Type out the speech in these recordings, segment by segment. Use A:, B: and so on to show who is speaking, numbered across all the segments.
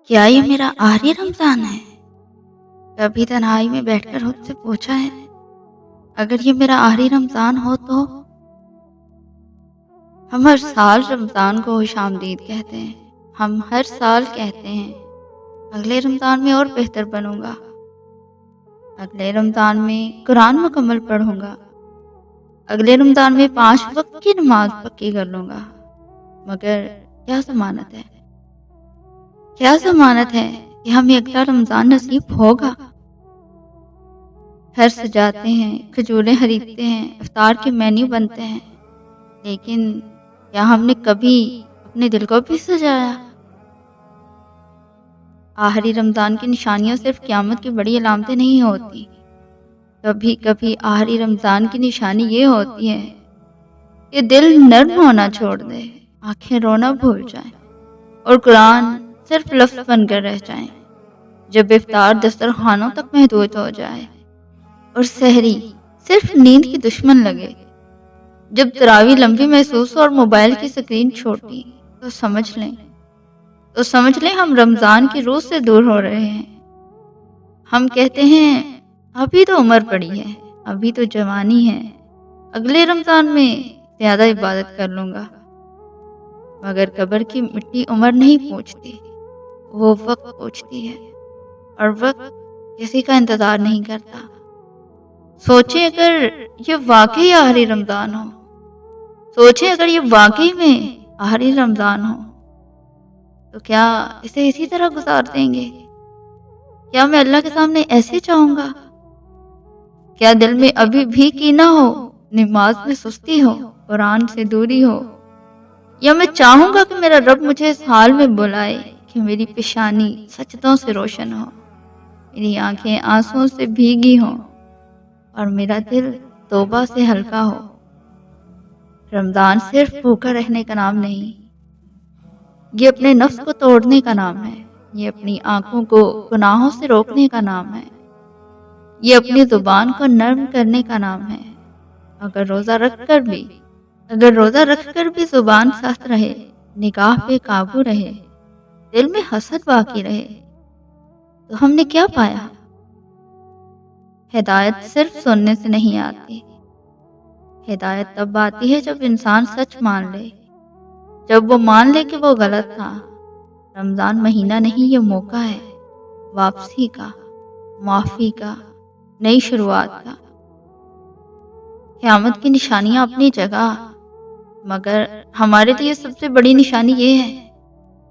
A: क्या ये मेरा आखिरी रमज़ान है? कभी तन्हाई में बैठकर खुद से पूछा है, अगर ये मेरा आखिरी रमज़ान हो तो? हम हर साल रमज़ान को खुशामदीद कहते हैं। हम हर साल कहते हैं, अगले रमज़ान में और बेहतर बनूंगा। अगले रमज़ान में कुरान मुकम्मल पढ़ूंगा। अगले रमज़ान में 5 वक्त की नमाज पक्की कर लूंगा। मगर क्या ज़मानत है? क्या ज़मानत है कि हमें अगला रमज़ान नसीब होगा? घर सजाते हैं, खजूरें खरीदते हैं, इफ्तार के मेन्यू बनते हैं, लेकिन क्या हमने कभी अपने दिल को भी सजाया? आखिरी रमज़ान की निशानियां सिर्फ क़यामत की बड़ी अलामतें नहीं होती। कभी कभी आखिरी रमज़ान की निशानी ये होती है कि दिल नर्म होना छोड़ दे, आंखें रोना भूल जाएं और कुरान सिर्फ लफ्ज़ बनकर रह जाएं। जब इफ्तार दस्तरखानों तक महदूद हो जाए और सहरी सिर्फ नींद की दुश्मन लगे, जब तरावी लंबी महसूस हो और मोबाइल की स्क्रीन छोटी, तो समझ लें हम रमज़ान की रूह से दूर हो रहे हैं। हम कहते हैं अभी तो उम्र पड़ी है, अभी तो जवानी है, अगले रमज़ान में ज़्यादा इबादत कर लूँगा। मगर कब्र की मिट्टी उम्र नहीं पूछती, वो वक्त पूछती है, और वक्त किसी का इंतज़ार नहीं करता। सोचें अगर ये वाकई आखिरी रमज़ान हो, सोचें अगर ये वाकई में आखिरी रमज़ान हो, तो क्या इसे इसी तरह गुजार देंगे? क्या मैं अल्लाह के सामने ऐसे चाहूँगा? क्या दिल में अभी भी कीना हो, नमाज में सुस्ती हो, कुरान से दूरी हो? या मैं चाहूँगा कि मेरा रब मुझे इस हाल में बुलाए कि मेरी पेशानी सजदों से रोशन हो, मेरी आंखें आंसुओं से भीगी हों और मेरा दिल तौबा से हल्का हो। रमज़ान सिर्फ भूखा रहने का नाम नहीं, ये अपने नफ्स को तोड़ने का नाम है। ये अपनी आंखों को गुनाहों से रोकने का नाम है। ये अपनी जुबान को नर्म करने का नाम है। अगर रोज़ा रखकर भी जुबान सख्त रहे, निगाह पे काबू रहे, दिल में हसद बाकी रहे, तो हमने क्या पाया? हिदायत सिर्फ सुनने से नहीं आती। हिदायत तब आती है जब इंसान सच मान ले, जब वो मान ले कि वो गलत था। रमज़ान महीना नहीं, ये मौका है वापसी का, माफ़ी का, नई शुरुआत का। क़यामत की निशानियां अपनी जगह, मगर हमारे लिए सबसे बड़ी निशानी ये है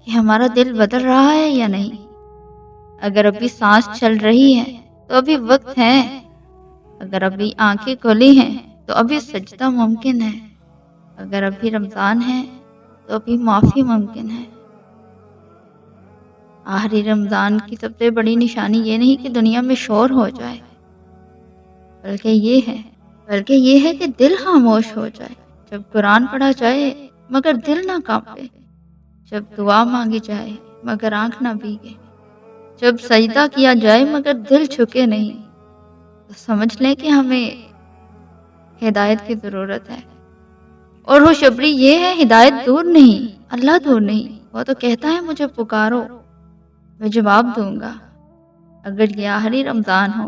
A: कि हमारा दिल बदल रहा है या नहीं। अगर अभी सांस चल रही है तो अभी वक्त है, अगर अभी आंखें खुली हैं तो अभी सजदा मुमकिन है, अगर अभी रमज़ान है तो अभी माफ़ी मुमकिन है। आखिरी रमज़ान की सबसे बड़ी निशानी ये नहीं कि दुनिया में शोर हो जाए, बल्कि ये है कि दिल खामोश हो जाए। जब कुरान पढ़ा जाए मगर दिल ना कांपे, जब दुआ मांगी जाए मगर आंख ना भीगे, जब सजदा किया जाए मगर दिल झुके नहीं, तो समझ लें कि हमें हिदायत की ज़रूरत है। और खुशखबरी ये है, हिदायत दूर नहीं, अल्लाह दूर नहीं। वो तो कहता है मुझे पुकारो, मैं जवाब दूंगा। अगर ये आखिरी रमज़ान हो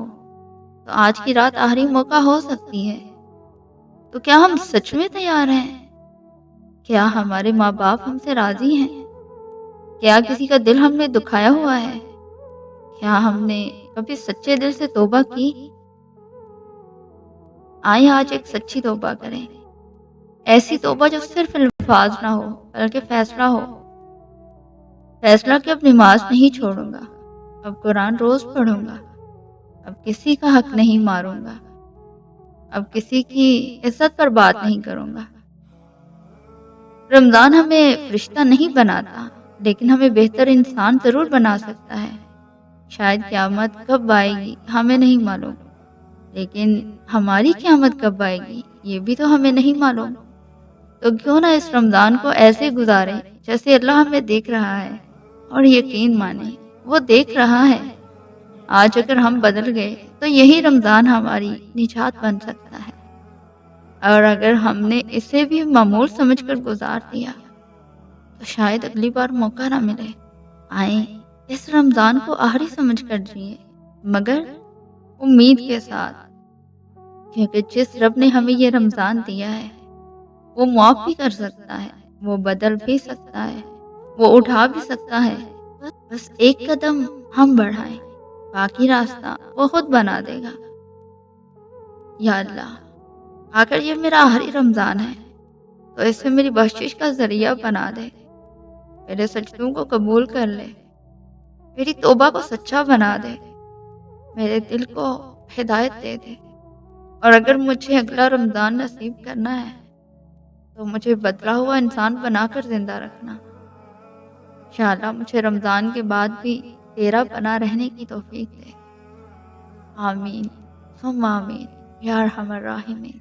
A: तो आज की रात आखिरी मौका हो सकती है। तो क्या हम सच में तैयार हैं? क्या हमारे माँ बाप हमसे राजी हैं? क्या किसी का दिल हमने दुखाया हुआ है? क्या हमने कभी सच्चे दिल से तौबा की? आइए आज एक सच्ची तौबा करें, ऐसी तौबा जो सिर्फ अल्फाज ना हो बल्कि फैसला हो। फैसला कि अब नमाज नहीं छोड़ूंगा, अब कुरान रोज पढ़ूंगा, अब किसी का हक नहीं मारूंगा, अब किसी की इज्जत पर बात नहीं करूंगा। रमज़ान हमें रिश्ता नहीं बनाता, लेकिन हमें बेहतर इंसान जरूर बना सकता है। शायद क़यामत कब आएगी हमें नहीं मालूम, लेकिन हमारी क़यामत कब आएगी ये भी तो हमें नहीं मालूम। तो क्यों ना इस रमज़ान को ऐसे गुजारें जैसे अल्लाह हमें देख रहा है, और यकीन माने वो देख रहा है। आज अगर हम बदल गए तो यही रमज़ान हमारी निजात बन सकता है, और अगर हमने इसे भी मामूल समझकर गुजार दिया तो शायद अगली बार मौका ना मिले। आए اس رمضان کو آخری سمجھ کر جیے، مگر امید کے ساتھ، کیونکہ جس رب نے ہمیں یہ رمضان دیا ہے وہ معاف بھی کر سکتا ہے، وہ بدل بھی سکتا ہے، وہ اٹھا بھی سکتا ہے۔ بس ایک قدم ہم بڑھائیں، باقی راستہ وہ خود بنا دے گا۔ یا اللہ، اگر یہ میرا آخری رمضان ہے تو اسے میری بخشش کا ذریعہ بنا دے، میرے سجدوں کو قبول کر لے، میری توبہ کو سچا بنا دے، میرے دل کو ہدایت دے دے، اور اگر مجھے اگلا رمضان نصیب کرنا ہے تو مجھے بدلا ہوا انسان بنا کر زندہ رکھنا۔ انشاءاللہ مجھے رمضان کے بعد بھی تیرا بنا رہنے کی توفیق دے۔ آمین ثم آمین یا ارحم الراحمین۔